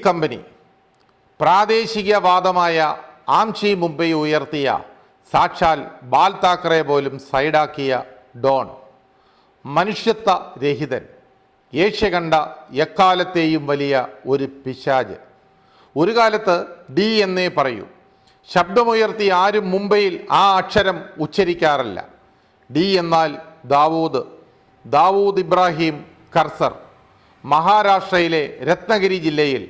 Company പ്രാദേശികവാദമായ Amchi Mumbai ഉയർത്തിയ സാക്ഷാൽ ബാൽ താക്കറെ പോലും സൈഡാക്കിയ ഡോൺ, മനുഷ്യത്വ രഹിതൻ, ഏഷ്യ കണ്ട എക്കാലത്തെയും വലിയ ഒരു പിശാച്. ഒരു കാലത്ത് ഡി എന്നേ പറയൂ. ശബ്ദമുയർത്തി ആരും മുംബൈയിൽ ആ അക്ഷരം ഉച്ചരിക്കാറില്ല. ഡി എന്നാൽ ദാവൂദ് ഇബ്രാഹിം കർസർ. മഹാരാഷ്ട്രയിലെ രത്നഗിരി ജില്ലയിൽ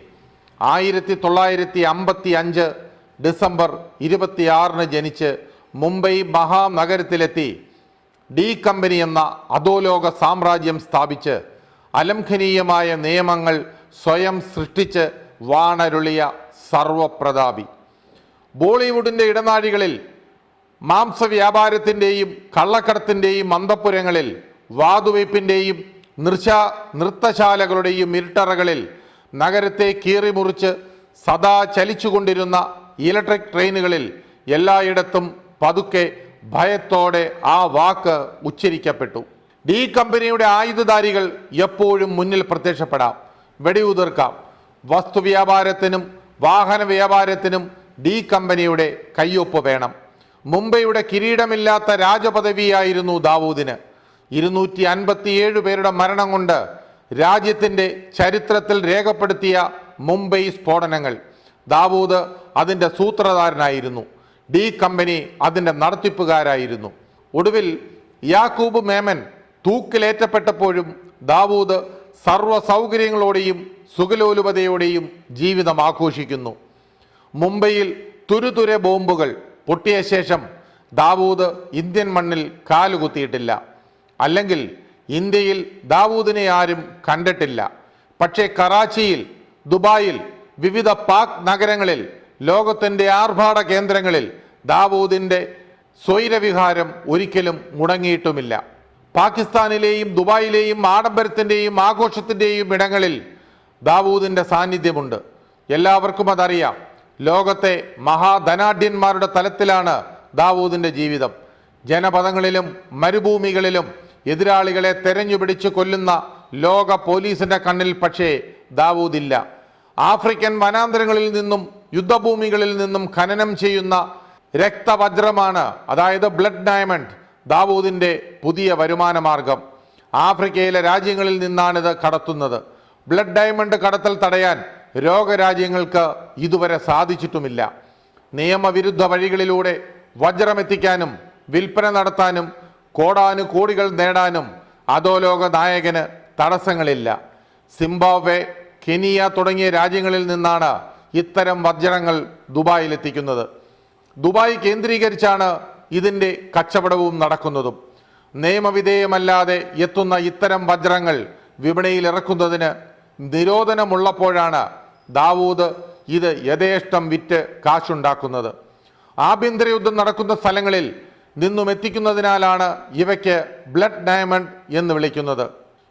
1955 ഡിസംബർ 26 ജനിച്ച് മുംബൈ മഹാനഗരത്തിലെത്തി ഡി കമ്പനി എന്ന അധോലോക സാമ്രാജ്യം സ്ഥാപിച്ച് അലംഘനീയമായ നിയമങ്ങൾ സ്വയം സൃഷ്ടിച്ച് വാണരുളിയ സർവപ്രതാപി. ബോളിവുഡിൻ്റെ ഇടനാഴികളിൽ മാംസവ്യാപാരത്തിൻ്റെയും കള്ളക്കടത്തിൻ്റെയും അന്തപ്പുരങ്ങളിൽ വാതുവയ്പ്പിൻ്റെയും നൃത്തശാലകളുടെയും ഇരുട്ടറകളിൽ നഗരത്തെ കീറിമുറിച്ച് സദാ ചലിച്ചുകൊണ്ടിരുന്ന ഇലക്ട്രിക് ട്രെയിനുകളിൽ എല്ലായിടത്തും പതുക്കെ ഭയത്തോടെ ആ വാക്ക് ഉച്ചരിക്കപ്പെട്ടു. ഡി കമ്പനിയുടെ ആയുധധാരികൾ എപ്പോഴും മുന്നിൽ പ്രത്യക്ഷപ്പെടാം, വെടിയുതിർക്കാം. വസ്തുവ്യാപാരത്തിനും വാഹന വ്യാപാരത്തിനും ഡി കമ്പനിയുടെ കയ്യൊപ്പ് വേണം. മുംബൈയുടെ കിരീടമില്ലാത്ത രാജപദവിയായിരുന്നു ദാവൂദിന്. 257 പേരുടെ മരണം കൊണ്ട് രാജ്യത്തിൻ്റെ ചരിത്രത്തിൽ രേഖപ്പെടുത്തിയ മുംബൈ സ്ഫോടനങ്ങൾ. ദാവൂദ് അതിൻ്റെ സൂത്രധാരനായിരുന്നു. ഡി കമ്പനി അതിൻ്റെ നടത്തിപ്പുകാരായിരുന്നു. ഒടുവിൽ യാക്കൂബ് മേമൻ തൂക്കിലേറ്റപ്പെട്ടപ്പോഴും ദാവൂദ് സർവ്വ സൗകര്യങ്ങളോടെയും സുഖലോലുപതയോടെയും ജീവിതം ആഘോഷിക്കുന്നു. മുംബൈയിൽ തുരുതുരെ ബോംബുകൾ പൊട്ടിയ ശേഷം ദാവൂദ് ഇന്ത്യൻ മണ്ണിൽ കാലുകുത്തിയിട്ടില്ല. അല്ലെങ്കിൽ ഇന്ത്യയിൽ ദാവൂദിനെ ആരും കണ്ടിട്ടില്ല. പക്ഷേ കറാച്ചിയിൽ, ദുബായിൽ, വിവിധ പാക് നഗരങ്ങളിൽ, ലോകത്തിൻ്റെ ആർഭാട കേന്ദ്രങ്ങളിൽ ദാവൂദിൻ്റെ സ്വൈരവിഹാരം ഒരിക്കലും മുടങ്ങിയിട്ടുമില്ല. പാകിസ്ഥാനിലെയും ദുബായിലെയും ആഡംബരത്തിൻ്റെയും ആഘോഷത്തിൻ്റെയും ഇടങ്ങളിൽ ദാവൂദിൻ്റെ സാന്നിധ്യമുണ്ട്. എല്ലാവർക്കും അതറിയാം. ലോകത്തെ മഹാധനാഢ്യന്മാരുടെ തലത്തിലാണ് ദാവൂദിൻ്റെ ജീവിതം. ജനപദങ്ങളിലും മരുഭൂമികളിലും എതിരാളികളെ തെരഞ്ഞുപിടിച്ച് കൊല്ലുന്ന ലോക പോലീസിന്റെ കണ്ണിൽ പക്ഷേ ദാവൂദില്ല. ആഫ്രിക്കൻ വനാന്തരങ്ങളിൽ നിന്നും യുദ്ധഭൂമികളിൽ നിന്നും ഖനനം ചെയ്യുന്ന രക്തവജ്രമാണ്, അതായത് ബ്ലഡ് ഡയമണ്ട്, ദാവൂദിന്റെ പുതിയ വരുമാന മാർഗം. ആഫ്രിക്കയിലെ രാജ്യങ്ങളിൽ നിന്നാണിത് കടത്തുന്നത്. ബ്ലഡ് ഡയമണ്ട് കടത്തൽ തടയാൻ ലോകരാജ്യങ്ങൾക്ക് ഇതുവരെ സാധിച്ചിട്ടുമില്ല. നിയമവിരുദ്ധ വഴികളിലൂടെ വജ്രമെത്തിക്കാനും വിൽപ്പന നടത്താനും കോടാനുകോടികൾ നേടാനും അധോലോക നായകന് തടസ്സങ്ങളില്ല. സിംബാബ്വെ, കെനിയ തുടങ്ങിയ രാജ്യങ്ങളിൽ നിന്നാണ് ഇത്തരം വജ്രങ്ങൾ ദുബായിലെത്തിക്കുന്നത്. ദുബായ് കേന്ദ്രീകരിച്ചാണ് ഇതിൻ്റെ കച്ചവടവും നടക്കുന്നതും. നിയമവിധേയമല്ലാതെ എത്തുന്ന ഇത്തരം വജ്രങ്ങൾ വിപണിയിൽ ഇറക്കുന്നതിന് നിരോധനമുള്ളപ്പോഴാണ് ദാവൂദ് ഇത് യഥേഷ്ടം വിറ്റ് കാശുണ്ടാക്കുന്നത്. ആഭ്യന്തര യുദ്ധം നടക്കുന്ന സ്ഥലങ്ങളിൽ നിന്നും എത്തിക്കുന്നതിനാലാണ് ഇവയ്ക്ക് ബ്ലഡ് ഡയമണ്ട് എന്ന് വിളിക്കുന്നത്.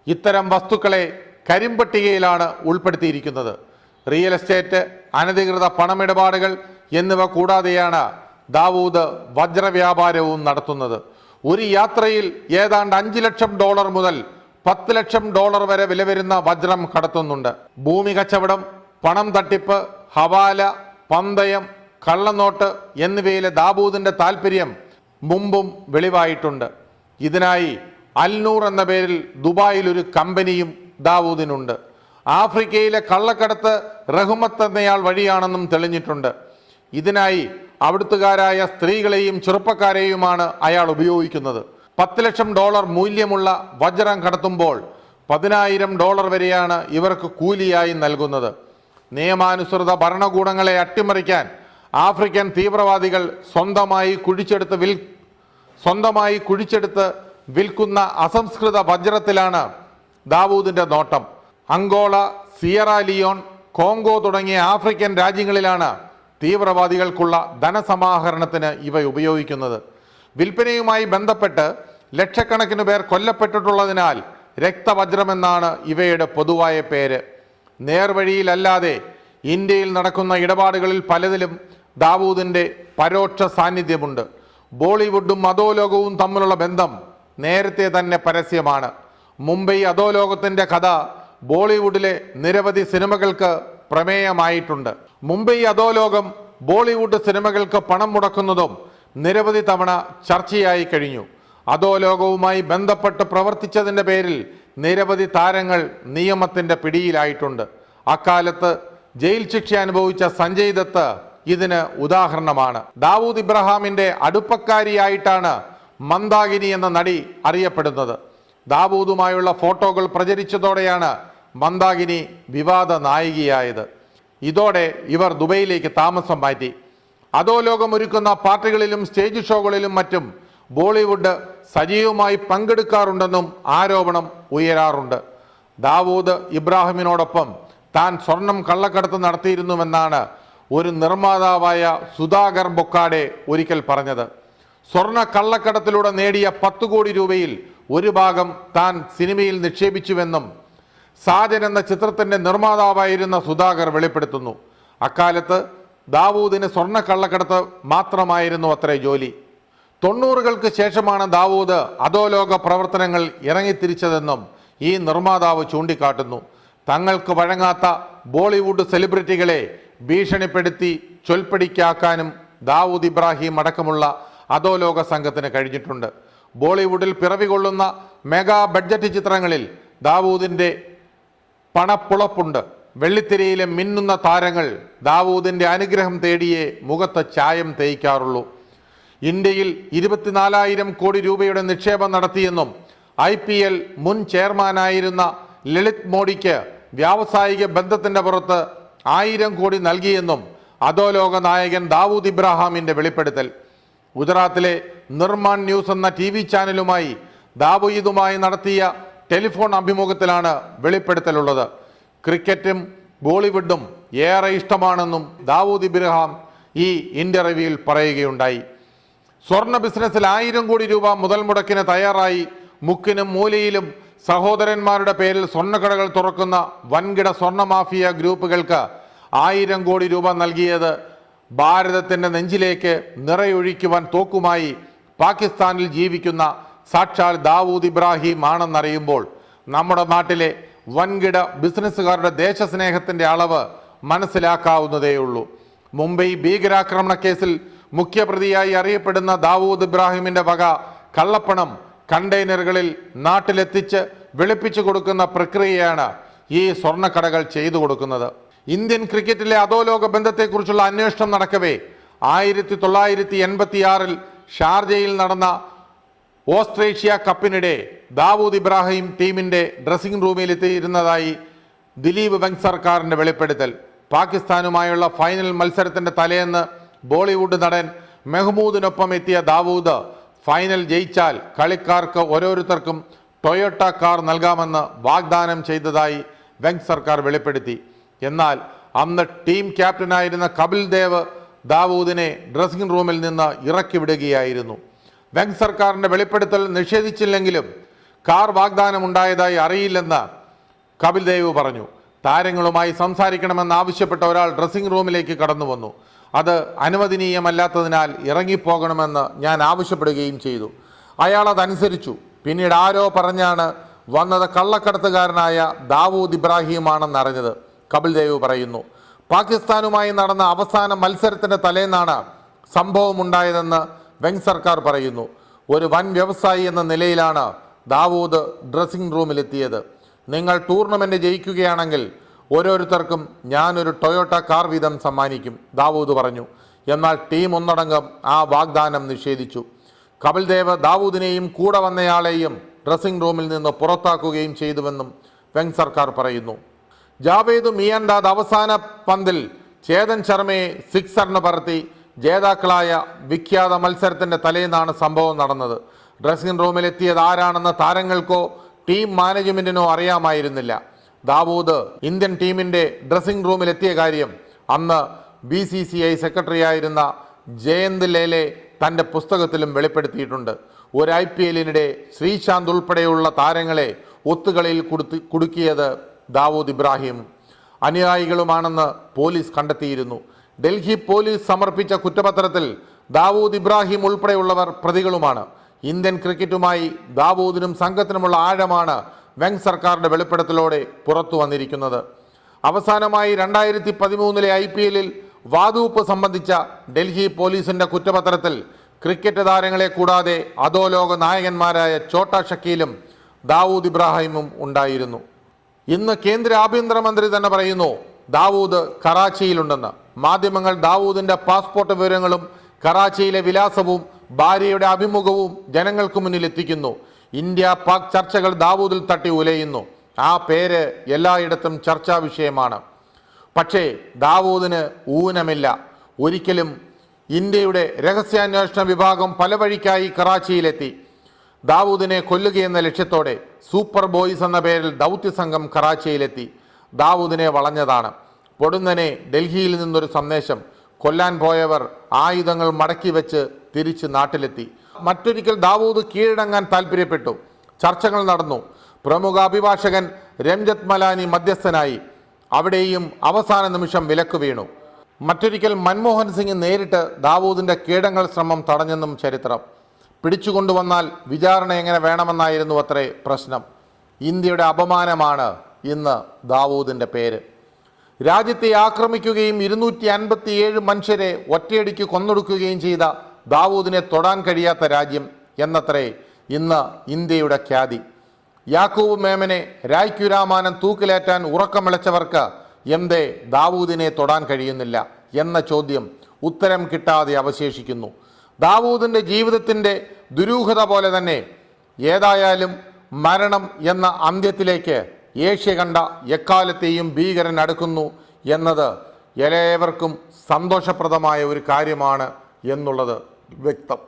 ഇത്തരം വസ്തുക്കളെ കരിമ്പട്ടികയിലാണ് ഉൾപ്പെടുത്തിയിരിക്കുന്നത്. റിയൽ എസ്റ്റേറ്റ്, അനധികൃത പണമിടപാടുകൾ എന്നിവ കൂടാതെയാണ് ദാവൂദ് വജ്രവ്യാപാരവും നടത്തുന്നത്. ഒരു യാത്രയിൽ ഏതാണ്ട് $5 ലക്ഷം മുതൽ $10 ലക്ഷം വരെ വില വരുന്ന വജ്രം കടത്തുന്നുണ്ട്. ഭൂമി കച്ചവടം, പണം തട്ടിപ്പ്, ഹവാല, പന്തയം, കള്ളനോട്ട് എന്നിവയിലെ ദാവൂദിന്റെ താല്പര്യം മുമ്പും വെളിവായിട്ടുണ്ട്. ഇതിനായി അൽനൂർ എന്ന പേരിൽ ദുബായിൽ ഒരു കമ്പനിയും ദാവൂദിനുണ്ട്. ആഫ്രിക്കയിലെ കള്ളക്കടത്ത് റഹ്മത്ത് എന്നയാൾ വഴിയാണെന്നും തെളിഞ്ഞിട്ടുണ്ട്. ഇതിനായി അവിടുത്തുകാരായ സ്ത്രീകളെയും ചെറുപ്പക്കാരെയുമാണ് അയാൾ ഉപയോഗിക്കുന്നത്. $10 ലക്ഷം മൂല്യമുള്ള വജ്രം കടത്തുമ്പോൾ $10,000 വരെയാണ് ഇവർക്ക് കൂലിയായി നൽകുന്നത്. നിയമാനുസൃത ഭരണകൂടങ്ങളെ അട്ടിമറിക്കാൻ ആഫ്രിക്കൻ തീവ്രവാദികൾ സ്വന്തമായി കുഴിച്ചെടുത്ത് വിൽക്കുന്ന അസംസ്കൃത വജ്രത്തിലാണ് ദാവൂദിന്റെ നോട്ടം. അങ്കോള, സിയറ ലിയോൺ, കോങ്കോ തുടങ്ങിയ ആഫ്രിക്കൻ രാജ്യങ്ങളിലാണ് തീവ്രവാദികൾക്കുള്ള ധനസമാഹരണത്തിന് ഇവ ഉപയോഗിക്കുന്നത്. വിൽപ്പനയുമായി ബന്ധപ്പെട്ട് ലക്ഷക്കണക്കിന് പേർ കൊല്ലപ്പെട്ടിട്ടുള്ളതിനാൽ രക്തവജ്രമെന്നാണ് ഇവയുടെ പൊതുവായ പേര്. നേർവഴിയിലല്ലാതെ ഇന്ത്യയിൽ നടക്കുന്ന ഇടപാടുകളിൽ പലതിലും ദാവൂദിന്റെ പരോക്ഷ സാന്നിധ്യമുണ്ട്. ബോളിവുഡും അധോലോകവും തമ്മിലുള്ള ബന്ധം നേരത്തെ തന്നെ പരസ്യമാണ്. മുംബൈ അധോലോകത്തിന്റെ കഥ ബോളിവുഡിലെ നിരവധി സിനിമകൾക്ക് പ്രമേയമായിട്ടുണ്ട്. മുംബൈ അധോലോകം ബോളിവുഡ് സിനിമകൾക്ക് പണം മുടക്കുന്നതും നിരവധി തവണ ചർച്ചയായി കഴിഞ്ഞു. അധോലോകവുമായി ബന്ധപ്പെട്ട് പ്രവർത്തിച്ചതിൻ്റെ പേരിൽ നിരവധി താരങ്ങൾ നിയമത്തിൻ്റെ പിടിയിലായിട്ടുണ്ട്. അക്കാലത്ത് ജയിൽ ശിക്ഷ അനുഭവിച്ച സഞ്ജയ് ദത്ത് ഇതിന് ഉദാഹരണമാണ്. ദാവൂദ് ഇബ്രാഹിമിന്റെ അടുപ്പക്കാരിയായിട്ടാണ് മന്ദാകിനി എന്ന നടി അറിയപ്പെടുന്നത്. ദാവൂദുമായുള്ള ഫോട്ടോകൾ പ്രചരിച്ചതോടെയാണ് മന്ദാകിനി വിവാദ നായികയായത്. ഇതോടെ ഇവർ ദുബൈയിലേക്ക് താമസം മാറ്റി. അധോലോകം ഒരുക്കുന്ന പാർട്ടികളിലും സ്റ്റേജ് ഷോകളിലും മറ്റും ബോളിവുഡ് സജീവമായി പങ്കെടുക്കാറുണ്ടെന്നും ആരോപണം ഉയരാറുണ്ട്. ദാവൂദ് ഇബ്രാഹിമിനോടൊപ്പം താൻ സ്വർണം കള്ളക്കടത്ത് നടത്തിയിരുന്നുവെന്നാണ് ഒരു നിർമ്മാതാവായ സുധാകർ ബൊക്കാഡെ ഒരിക്കൽ പറഞ്ഞത്. സ്വർണ്ണ കള്ളക്കടത്തിലൂടെ നേടിയ 10 കോടി രൂപയിൽ ഒരു ഭാഗം താൻ സിനിമയിൽ നിക്ഷേപിച്ചുവെന്നും സാജൻ എന്ന ചിത്രത്തിന്റെ നിർമ്മാതാവായിരുന്ന സുധാകർ വെളിപ്പെടുത്തുന്നു. അക്കാലത്ത് ദാവൂദിന് സ്വർണ്ണ കള്ളക്കടത്ത് മാത്രമായിരുന്നു അത്രേ ജോലി. 90കൾക്ക് ശേഷമാണ് ദാവൂദ് അധോലോക പ്രവർത്തനങ്ങൾ ഇറങ്ങിത്തിരിച്ചതെന്നും ഈ നിർമ്മാതാവ് ചൂണ്ടിക്കാട്ടുന്നു. തങ്ങൾക്ക് വഴങ്ങാത്ത ബോളിവുഡ് സെലിബ്രിറ്റികളെ ഭീഷണിപ്പെടുത്തി ചൊൽപ്പടിക്കാക്കാനും ദാവൂദ് ഇബ്രാഹിം അടക്കമുള്ള അധോലോക സംഘത്തിന് കഴിഞ്ഞിട്ടുണ്ട്. ബോളിവുഡിൽ പിറവികൊള്ളുന്ന മെഗാ ബഡ്ജറ്റ് ചിത്രങ്ങളിൽ ദാവൂദിൻ്റെ പണപ്പുളപ്പുണ്ട്. വെള്ളിത്തിരയിലെ മിന്നുന്ന താരങ്ങൾ ദാവൂദിൻ്റെ അനുഗ്രഹം തേടിയേ മുഖത്ത് ചായം തേയ്ക്കാറുള്ളൂ. ഇന്ത്യയിൽ 24,000 കോടി രൂപയുടെ നിക്ഷേപം നടത്തിയെന്നും IPL മുൻ ചെയർമാനായിരുന്ന ലളിത് മോഡിക്ക് വ്യാവസായിക ബന്ധത്തിൻ്റെ പുറത്ത് 1000 കോടി നൽകിയെന്നും അധോലോക നായകൻ ദാവൂദ് ഇബ്രാഹിമിന്റെ വെളിപ്പെടുത്തൽ. ഗുജറാത്തിലെ നിർമാൺ ന്യൂസ് എന്ന TV ചാനലുമായി ദാവൂദുമായി നടത്തിയ ടെലിഫോൺ അഭിമുഖത്തിലാണ് വെളിപ്പെടുത്തലുള്ളത്. ക്രിക്കറ്റും ബോളിവുഡും ഏറെ ഇഷ്ടമാണെന്നും ദാവൂദ് ഇബ്രാഹിം ഈ ഇന്റർവ്യൂവിൽ പറയുകയുണ്ടായി. സ്വർണ്ണ ബിസിനസ്സിൽ 1000 കോടി രൂപ മുതൽ മുടക്കിന് തയ്യാറായി മുക്കിനും മൂലയിലും സഹോദരന്മാരുടെ പേരിൽ സ്വർണ്ണക്കടകൾ തുറക്കുന്ന വൻകിട സ്വർണ്ണ മാഫിയ ഗ്രൂപ്പുകൾക്ക് 1000 കോടി രൂപ നൽകിയത് ഭാരതത്തിന്റെ നെഞ്ചിലേക്ക് നിറയൊഴിക്കുവാൻ തോക്കുമായി പാകിസ്ഥാനിൽ ജീവിക്കുന്ന സാക്ഷാൽ ദാവൂദ് ഇബ്രാഹിം ആണെന്നറിയുമ്പോൾ നമ്മുടെ നാട്ടിലെ വൻകിട ബിസിനസ്സുകാരുടെ ദേശസ്നേഹത്തിന്റെ അളവ് മനസ്സിലാക്കാവുന്നതേയുള്ളൂ. മുംബൈ ഭീകരാക്രമണ കേസിൽ മുഖ്യപ്രതിയായി അറിയപ്പെടുന്ന ദാവൂദ് ഇബ്രാഹിമിന്റെ വക കള്ളപ്പണം കണ്ടെയ്നറുകളിൽ നാട്ടിലെത്തിച്ച് വെളുപ്പിച്ചു കൊടുക്കുന്ന പ്രക്രിയയാണ് ഈ സ്വർണ്ണക്കടകൾ ചെയ്തു കൊടുക്കുന്നത്. ഇന്ത്യൻ ക്രിക്കറ്റിലെ അധോലോക ബന്ധത്തെക്കുറിച്ചുള്ള അന്വേഷണം നടക്കവേ 1986 ഷാർജയിൽ നടന്ന ഓസ്ട്രേഷ്യ കപ്പിനിടെ ദാവൂദ് ഇബ്രാഹിം ടീമിന്റെ ഡ്രസ്സിംഗ് റൂമിൽ എത്തിയിരുന്നതായി ദിലീപ് വെങ്സർക്കാറിന്റെ വെളിപ്പെടുത്തൽ. പാകിസ്ഥാനുമായുള്ള ഫൈനൽ മത്സരത്തിന്റെ തലേന്ന് ബോളിവുഡ് നടൻ മെഹ്മൂദിനൊപ്പം എത്തിയ ദാവൂദ് ഫൈനൽ ജയിച്ചാൽ കളിക്കാർക്ക് ഓരോരുത്തർക്കും ടൊയോട്ട കാർ നൽകാമെന്ന് വാഗ്ദാനം ചെയ്തതായി വെങ്സർക്കാർ വെളിപ്പെടുത്തി. എന്നാൽ അന്ന് ടീം ക്യാപ്റ്റനായിരുന്ന കപിൽ ദേവ് ദാവൂദിനെ ഡ്രസ്സിംഗ് റൂമിൽ നിന്ന് ഇറക്കി വിടുകയായിരുന്നു. വെങ്സർക്കാറിന്റെ വെളിപ്പെടുത്തൽ നിഷേധിച്ചില്ലെങ്കിലും കാർ വാഗ്ദാനം ഉണ്ടായതായി അറിയില്ലെന്ന് കപിൽ ദേവ് പറഞ്ഞു. താരങ്ങളുമായി സംസാരിക്കണമെന്നാവശ്യപ്പെട്ട ഒരാൾ ഡ്രസ്സിംഗ് റൂമിലേക്ക് കടന്നു വന്നു. അത് അനുവദനീയമല്ലാത്തതിനാൽ ഇറങ്ങിപ്പോകണമെന്ന് ഞാൻ ആവശ്യപ്പെടുകയും ചെയ്തു. അയാൾ അതനുസരിച്ചു. പിന്നീട് ആരോ പറഞ്ഞാണ് വന്നത് കള്ളക്കടത്തുകാരനായ ദാവൂദ് ഇബ്രാഹിമാണെന്നറിഞ്ഞത്, കപിൽ ദേവ് പറയുന്നു. പാകിസ്ഥാനുമായി നടന്ന അവസാന മത്സരത്തിൻ്റെ തലേന്നാണ് സംഭവമുണ്ടായതെന്ന് വെങ്സർക്കാർ പറയുന്നു. ഒരു വൻ വ്യവസായി എന്ന നിലയിലാണ് ദാവൂദ് ഡ്രസ്സിംഗ് റൂമിലെത്തിയത്. നിങ്ങൾ ടൂർണമെൻറ്റ് ജയിക്കുകയാണെങ്കിൽ ഓരോരുത്തർക്കും ഞാനൊരു ടൊയോട്ട കാർ വീതം സമ്മാനിക്കും, ദാവൂദ് പറഞ്ഞു. എന്നാൽ ടീം ഒന്നടങ്കം ആ വാഗ്ദാനം നിഷേധിച്ചു. കപിൽ ദേവ് ദാവൂദിനെയും കൂടെ വന്നയാളെയും ഡ്രസ്സിംഗ് റൂമിൽ നിന്ന് പുറത്താക്കുകയും ചെയ്തുവെന്നും വെങ്സർക്കാർ പറയുന്നു. ജാവേദ് മിയാൻദാദ് അവസാന പന്തിൽ ചേതൻ ശർമ്മയെ സിക്സറിന് പറത്തി ജേതാക്കളായ വിഖ്യാത മത്സരത്തിൻ്റെ തലേന്നാണ് സംഭവം നടന്നത്. ഡ്രസ്സിംഗ് റൂമിലെത്തിയത് ആരാണെന്ന് താരങ്ങൾക്കോ ടീം മാനേജ്മെൻറ്റിനോ അറിയാമായിരുന്നില്ല. ദാവൂദ് ഇന്ത്യൻ ടീമിൻ്റെ ഡ്രസ്സിംഗ് റൂമിലെത്തിയ കാര്യം അന്ന് BCCI സെക്രട്ടറിയായിരുന്ന ജയന്ത് ലേലെ തൻ്റെ പുസ്തകത്തിലും വെളിപ്പെടുത്തിയിട്ടുണ്ട്. ഒരു IPLനിടെ ശ്രീശാന്ത് ഉൾപ്പെടെയുള്ള താരങ്ങളെ ഒത്തുകളിയിൽ കുടുക്കിയത് ദാവൂദ് ഇബ്രാഹിം അനുയായികളുമാണെന്ന് പോലീസ് കണ്ടെത്തിയിരുന്നു. ഡൽഹി പോലീസ് സമർപ്പിച്ച കുറ്റപത്രത്തിൽ ദാവൂദ് ഇബ്രാഹിം ഉൾപ്പെടെയുള്ളവർ പ്രതികളുമാണ്. ഇന്ത്യൻ ക്രിക്കറ്റുമായി ദാവൂദിനും സംഘത്തിനുമുള്ള ആഴമാണ് വെങ്സർക്കാരുടെ വെളിപ്പെടുത്തലോടെ പുറത്തു വന്നിരിക്കുന്നത്. അവസാനമായി 2013 IPL വാതുവെപ്പ് സംബന്ധിച്ച ഡൽഹി പോലീസിന്റെ കുറ്റപത്രത്തിൽ ക്രിക്കറ്റ് താരങ്ങളെ കൂടാതെ അധോലോക നായകന്മാരായ ഛോട്ടാ ഷക്കീലും ദാവൂദ് ഇബ്രാഹിമും ഉണ്ടായിരുന്നു. ഇന്ന് കേന്ദ്ര ആഭ്യന്തരമന്ത്രി തന്നെ പറയുന്നു ദാവൂദ് കറാച്ചിയിലുണ്ടെന്ന്. മാധ്യമങ്ങൾ ദാവൂദിന്റെ പാസ്പോർട്ട് വിവരങ്ങളും കറാച്ചിയിലെ വിലാസവും ഭാര്യയുടെ അഭിമുഖവും ജനങ്ങൾക്ക് മുന്നിൽ എത്തിക്കുന്നു. ഇന്ത്യ പാക് ചർച്ചകൾ ദാവൂദിൽ തട്ടി ഉലയുന്നു. ആ പേര് എല്ലായിടത്തും ചർച്ചാ വിഷയമാണ്. പക്ഷേ ദാവൂദിന് ഊനമില്ല. ഒരിക്കലും ഇന്ത്യയുടെ രഹസ്യാന്വേഷണ വിഭാഗം പല വഴിക്കായി കറാച്ചിയിലെത്തി. ദാവൂദിനെ കൊല്ലുകയെന്ന ലക്ഷ്യത്തോടെ സൂപ്പർ ബോയ്സ് എന്ന പേരിൽ ദൗത്യസംഘം കറാച്ചിയിലെത്തി. ദാവൂദിനെ വളഞ്ഞതാണ്. പൊടുന്നനെ ഡൽഹിയിൽ നിന്നൊരു സന്ദേശം. കൊല്ലാൻ പോയവർ ആയുധങ്ങൾ മടക്കി വെച്ച് തിരിച്ച് നാട്ടിലെത്തി. മറ്റൊരിക്കൽ ദാവൂദ് കീഴടങ്ങാൻ താല്പര്യപ്പെട്ടു. ചർച്ചകൾ നടന്നു. പ്രമുഖ അഭിഭാഷകൻ രംജത്ത് മലാനി മധ്യസ്ഥനായി. അവിടെയും അവസാന നിമിഷം വിലക്ക് വീണു. മറ്റൊരിക്കൽ മൻമോഹൻ സിംഗ് നേരിട്ട് ദാവൂദിന്റെ കീഴടങ്ങൽ ശ്രമം തടഞ്ഞെന്നും ചരിത്രം. പിടിച്ചുകൊണ്ടുവന്നാൽ വിചാരണ എങ്ങനെ വേണമെന്നായിരുന്നു അത്രേ പ്രശ്നം. ഇന്ത്യയുടെ അപമാനമാണ് ഇന്ന് ദാവൂദിന്റെ പേര്. രാജ്യത്തെ ആക്രമിക്കുകയും 257 മനുഷ്യരെ ഒറ്റയടിക്ക് കൊന്നൊടുക്കുകയും ചെയ്ത ദാവൂദിനെ തൊടാൻ കഴിയാത്ത രാജ്യം എന്നത്രേ ഇന്ന് ഇന്ത്യയുടെ ഖ്യാതി. യാക്കൂബ് മേമനെ രായ്ക്കുരാമാനം തൂക്കിലേറ്റാൻ ഉറക്കമിളച്ചവർക്ക് എന്തേ ദാവൂദിനെ തൊടാൻ കഴിയുന്നില്ല എന്ന ചോദ്യം ഉത്തരം കിട്ടാതെ അവശേഷിക്കുന്നു. ദാവൂദിൻ്റെ ജീവിതത്തിൻ്റെ ദുരൂഹത പോലെ തന്നെ ഏതായാലും മരണം എന്ന അന്ത്യത്തിലേക്ക് ഏഷ്യ കണ്ട എക്കാലത്തെയും ഭീകരൻ അടുക്കുന്നു എന്നത് ഏവർക്കും സന്തോഷപ്രദമായ ഒരു കാര്യമാണ് എന്നുള്ളത് വ്യക്തം.